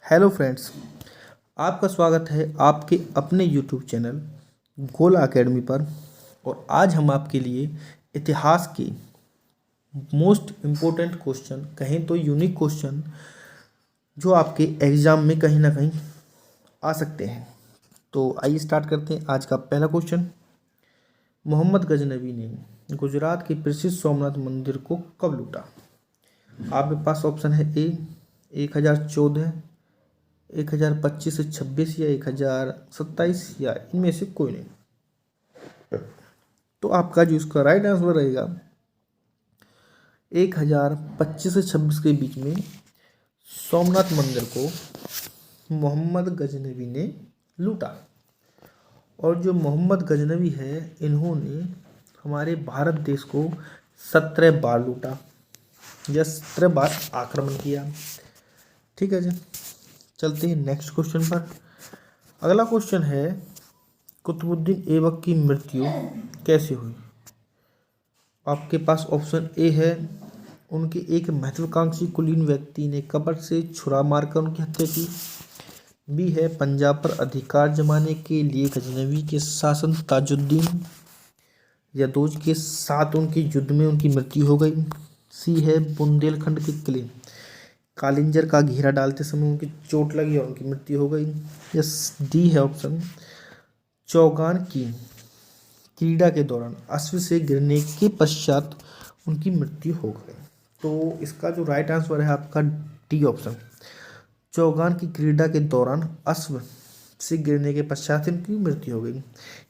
Hello friends, आपका स्वागत है आपके अपने यूट्यूब चैनल गोला एकेडमी पर। और आज हम आपके लिए इतिहास के मोस्ट इम्पोर्टेंट क्वेश्चन, कहें तो यूनिक क्वेश्चन, जो आपके एग्ज़ाम में कहीं ना कहीं आ सकते हैं। तो आइए स्टार्ट करते हैं। आज का पहला क्वेश्चन, मोहम्मद गजनवी ने गुजरात के प्रसिद्ध सोमनाथ मंदिर को कब लूटा? आपके पास ऑप्शन है ए 1014, 1025 से 26 या 1027 या इनमें से कोई नहीं। तो आपका जो इसका राइट आंसर रहेगा 1025 से 26 के बीच में सोमनाथ मंदिर को मोहम्मद गजनवी ने लूटा। और जो मोहम्मद गजनवी है, इन्होंने हमारे भारत देश को 17 बार लूटा या 17 बार आक्रमण किया। ठीक है जी, चलते हैं नेक्स्ट क्वेश्चन पर। अगला क्वेश्चन है, कुतुबुद्दीन ऐबक की मृत्यु कैसे हुई? आपके पास ऑप्शन ए है, उनके एक महत्वाकांक्षी कुलीन व्यक्ति ने कब्र से छुरा मारकर उनकी हत्या की। बी है, पंजाब पर अधिकार जमाने के लिए गजनवी के शासन ताजुद्दीन यदोज के साथ उनके युद्ध में उनकी मृत्यु हो गई। सी है, बुंदेलखंड के किले कालिंजर का घेरा डालते समय उनकी चोट लगी और उनकी मृत्यु हो गई। यस, डी है ऑप्शन, चौगान की क्रीड़ा के दौरान अश्व से गिरने के पश्चात उनकी मृत्यु हो गई। तो इसका जो राइट आंसर है आपका डी ऑप्शन, चौगान की क्रीड़ा के दौरान अश्व से गिरने के पश्चात इनकी मृत्यु हो गई।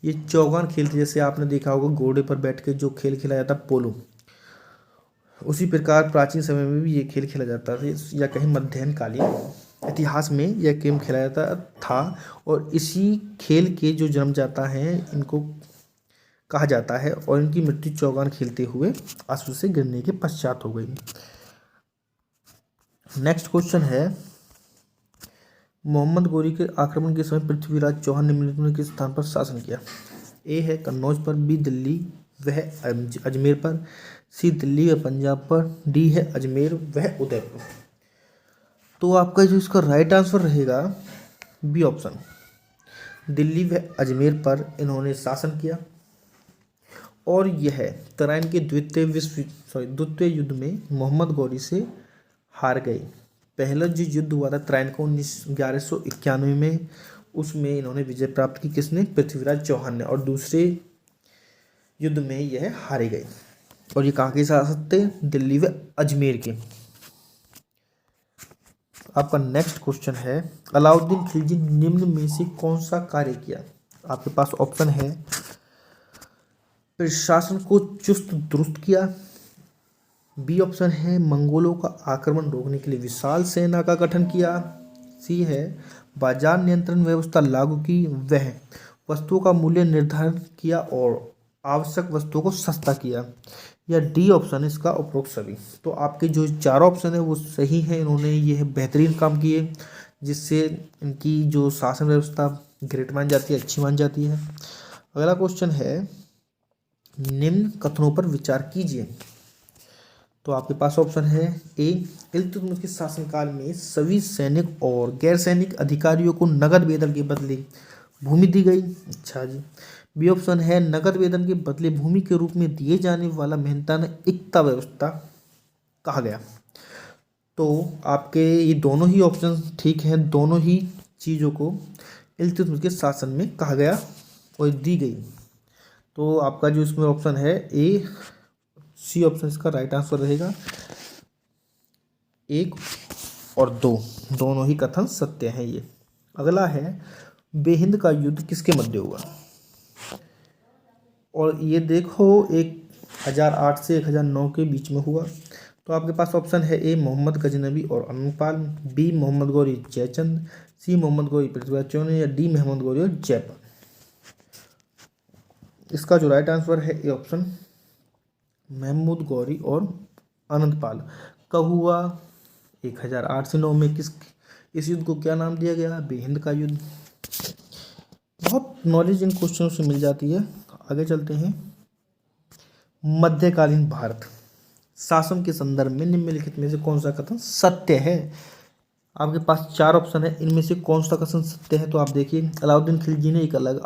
ये चौगान खेल थे, जैसे आपने देखा होगा घोड़े पर बैठ के जो खेल खेला जाता पोलो, उसी प्रकार प्राचीन समय में भी ये खेल खेला जाता था, या कहीं मध्यकालीन इतिहास में यह गेम खेला जाता था। और इसी खेल के जो जन्म जाता है इनको कहा जाता है, और इनकी मृत्यु चौगान खेलते हुए अश्व से गिरने के पश्चात हो गई। नेक्स्ट क्वेश्चन है, मोहम्मद गोरी के आक्रमण के समय पृथ्वीराज चौहान निम्नलिखित में किस स्थान पर शासन किया? ए है कन्नौज पर, बी दिल्ली वह अजमेर पर, सी दिल्ली व पंजाब पर, डी है अजमेर वह उदयपुर। तो आपका जो इसका राइट आंसर रहेगा बी ऑप्शन, दिल्ली व अजमेर पर इन्होंने शासन किया। और यह तराइन के द्वितीय युद्ध में मोहम्मद गौरी से हार गए। पहला जो युद्ध हुआ था तराइन का 1191 में, उसमें इन्होंने विजय प्राप्त की। किसने? पृथ्वीराज चौहान ने। और दूसरे युद्ध में यह हारे गए। और ये कहाँ के शासक थे? दिल्ली व अजमेर के। आपका नेक्स्ट क्वेश्चन है, अलाउद्दीन खिलजी निम्न में से कौन सा कार्य किया? आपके पास ऑप्शन है, प्रशासन को चुस्त दुरुस्त किया। बी ऑप्शन है, मंगोलों का आक्रमण रोकने के लिए विशाल सेना का गठन किया। सी है, बाजार नियंत्रण व्यवस्था लागू की, वह वस्तुओं का मूल्य निर्धारण किया और आवश्यक वस्तुओं को सस्ता किया। या डी ऑप्शन है इसका उपरोक्त सभी। तो आपके जो चार ऑप्शन है वो सही है। इन्होंने यह बेहतरीन काम किए, जिससे इनकी जो शासन व्यवस्था ग्रेट मान जाती है, अच्छी मान जाती है। अगला क्वेश्चन है, निम्न कथनों पर विचार कीजिए। तो आपके पास ऑप्शन है, ए, इल्तुतमिश के शासनकाल में सभी सैनिक और गैर सैनिक अधिकारियों को नगद वेतन के बदले भूमि दी गई। अच्छा जी। बी ऑप्शन है, नगद वेतन के बदले भूमि के रूप में दिए जाने वाला मेहनताना इक्ता व्यवस्था कहा गया। तो आपके ये दोनों ही ऑप्शन ठीक हैं, दोनों ही चीज़ों को इल्तुतमिश के शासन में कहा गया और दी गई। तो आपका जो इसमें ऑप्शन है ए, सी ऑप्शन इसका राइट आंसर रहेगा। 1 और 2 दोनों ही कथन सत्य हैं ये। अगला है, बेहिंद का युद्ध किसके मध्य हुआ? और ये देखो 1008 से 1009 के बीच में हुआ। तो आपके पास ऑप्शन है, ए, मोहम्मद गजनवी और अनंगपाल, बी, मोहम्मद गौरी जयचंद, सी, मोहम्मद गौरी पृथ्वीराज चौहान, या डी, मोहम्मद गौरी और जयपाल। इसका जो राइट आंसर है ए ऑप्शन, महमूद गौरी और अनंतपाल। कब हुआ? 1008 से 9 में। इस युद्ध को क्या नाम दिया गया? बेहिंद का युद्ध। बहुत नॉलेज इन क्वेश्चनों से मिल जाती है। आगे चलते हैं, मध्यकालीन भारत शासन के संदर्भ में निम्नलिखित में से कौन सा कथन सत्य है? आपके पास 4 ऑप्शन है, इनमें से कौन सा कथन सत्य है? तो आप देखिए, अलाउद्दीन खिलजी ने एक अलग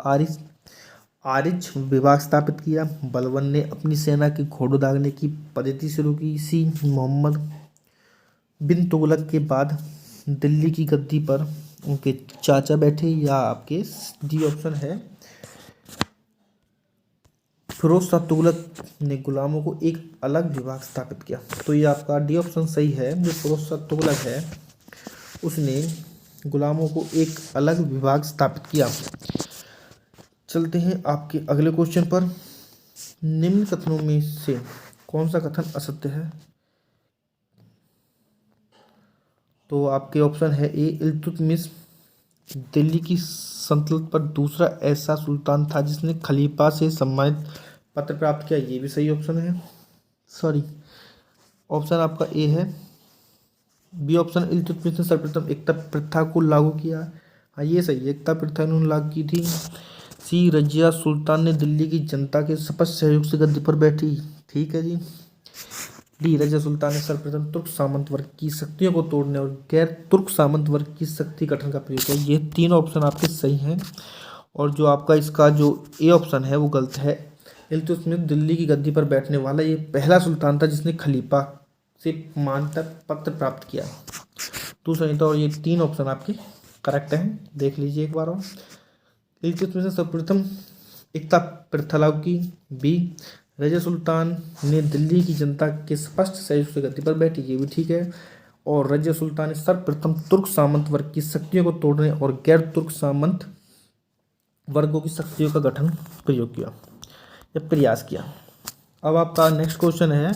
आरिज विभाग स्थापित किया। बलबन ने अपनी सेना के घोड़ों दागने की पद्धति शुरू की। सी, मोहम्मद बिन तुगलक के बाद दिल्ली की गद्दी पर उनके चाचा बैठे। या आपके डी ऑप्शन है, फिरोज शाह तुगलक ने गुलामों को एक अलग विभाग स्थापित किया। तो ये आपका डी ऑप्शन सही है। जो फिरोज शाह तुगलक है उसने गुलामों को एक अलग विभाग स्थापित किया। चलते हैं आपके अगले क्वेश्चन पर। निम्न कथनों में से कौन सा कथन असत्य है? तो आपके ऑप्शन है ए, इल्तुतमिश दिल्ली की सल्तनत पर दूसरा ऐसा सुल्तान था जिसने खलीफा से सम्मानित पत्र प्राप्त किया। ये भी सही ऑप्शन है। सॉरी, ऑप्शन आपका ए है। बी ऑप्शन, इल्तुतमिश ने सर्वप्रथम एकता प्रथा को लागू किया। हाँ, ये सही है, एकता प्रथा इन्होंने लागू की थी। सी, रजिया सुल्तान ने दिल्ली की जनता के स्पष्ट सहयोग से गद्दी पर बैठी। ठीक है जी। डी, रजिया सुल्तान ने सर्वप्रथम तुर्क सामंत वर्ग की शक्तियों को तोड़ने और गैर तुर्क सामंत वर्ग की शक्ति गठन का प्रयोग किया। ये 3 ऑप्शन आपके सही हैं। और जो आपका इसका जो ए ऑप्शन है वो गलत है। इल्तुतमिश दिल्ली की गद्दी पर बैठने वाला ये पहला सुल्तान था जिसने खलीफा से मान्यता पत्र प्राप्त किया। दूसरा नहीं था। और ये 3 ऑप्शन आपके करेक्ट हैं। देख लीजिए एक बार और। इल्तुतमिश ने सर्वप्रथम एकता प्रथा लागू की। बी, रजिया सुल्तान ने दिल्ली की जनता के स्पष्ट सहयोग से गद्दी पर बैठी। ये भी ठीक है। और रजिया सुल्तान ने सर्वप्रथम तुर्क सामंत वर्ग की शक्तियों को तोड़ने और गैर तुर्क सामंत वर्गों की शक्तियों का गठन प्रयोग किया या प्रयास किया। अब आपका नेक्स्ट क्वेश्चन है,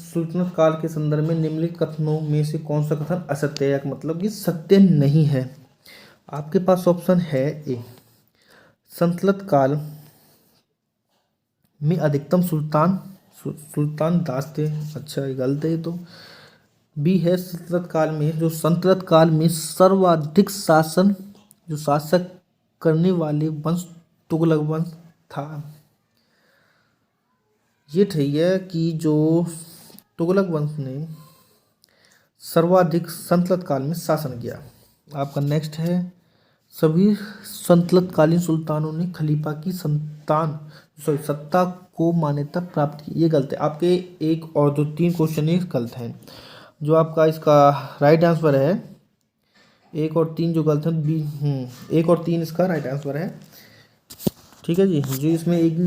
सुल्तनत काल के संदर्भ में निम्नलिखित कथनों में से कौन सा कथन असत्य है, मतलब कि सत्य नहीं है? आपके पास ऑप्शन है ए, सल्तनत काल में अधिकतम सुल्तान दास थे। अच्छा, ये गलत है। तो बी है, सल्तनत काल में सर्वाधिक शासक करने वाले वंश तुगलक वंश था। ये ठीक है कि जो तुगलक वंश ने सर्वाधिक सल्तनत काल में शासन किया। आपका नेक्स्ट है, सभी सल्तनतकालीन सुल्तानों ने खलीफा की सत्ता को मान्यता प्राप्त की। ये गलत है। आपके एक और जो 3 क्वेश्चन है गलत हैं। जो आपका इसका राइट आंसर है 1 और 3 जो गलत है बी 1 और 3 इसका राइट आंसर है। ठीक है जी। जो इसमें एक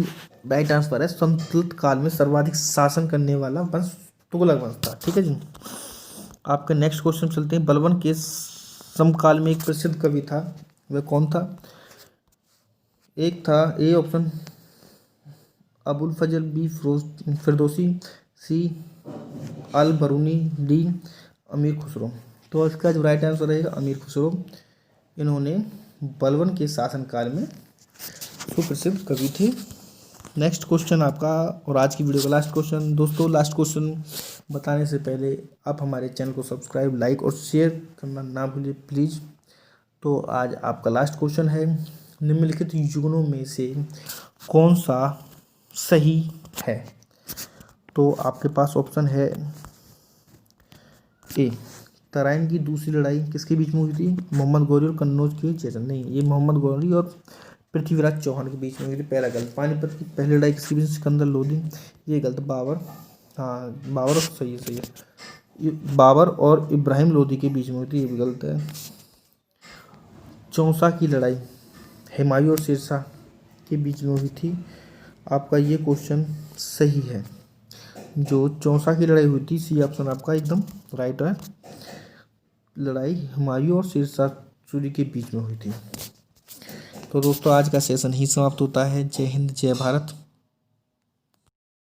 राइट आंसर है, सल्तनत काल में सर्वाधिक शासन करने वाला वंश तुगलक वंश था। ठीक है जी। आपके नेक्स्ट क्वेश्चन चलते हैं। बलबन के समकाल में एक प्रसिद्ध कवि था, वह कौन था? एक था A option Abul Fazl, B Firdausi, C Al Biruni, D Amir Khusro. तो इसका जो राइट आंसर रहेगा अमीर खुसरो। इन्होंने बलबन के शासनकाल में सुप्रसिद्ध कवि थे। नेक्स्ट क्वेश्चन आपका और आज की वीडियो का लास्ट क्वेश्चन। दोस्तों, लास्ट क्वेश्चन बताने से पहले आप हमारे चैनल को सब्सक्राइब, लाइक और शेयर करना ना भूलिए प्लीज़। तो आज आपका लास्ट क्वेश्चन है, निम्नलिखित युग्मों में से कौन सा सही है? तो आपके पास ऑप्शन है ए, तराइन की दूसरी लड़ाई किसके बीच में हुई थी? मोहम्मद गौरी और कन्नौज के जैसन। नहीं, ये मोहम्मद गौरी और पृथ्वीराज चौहान के बीच में हुई थी। पहला गलत। पानीपत की पहली लड़ाई किसके बीच? सिकंदर लोदी। ये गलत। बाबर, हाँ बाबर सही है। ये बाबर और इब्राहिम लोदी के बीच में हुई थी। ये भी गलत है। चौसा की लड़ाई हुमायूं और शेरशाह के बीच में हुई थी। आपका ये क्वेश्चन सही है। जो चौसा की लड़ाई हुई थी, सी ऑप्शन आपका एकदम राइट है। लड़ाई हुमायूं और शेरशाह सूरी के बीच में हुई थी। तो दोस्तों, आज का सेशन ही समाप्त होता है। जय हिंद, जय भारत।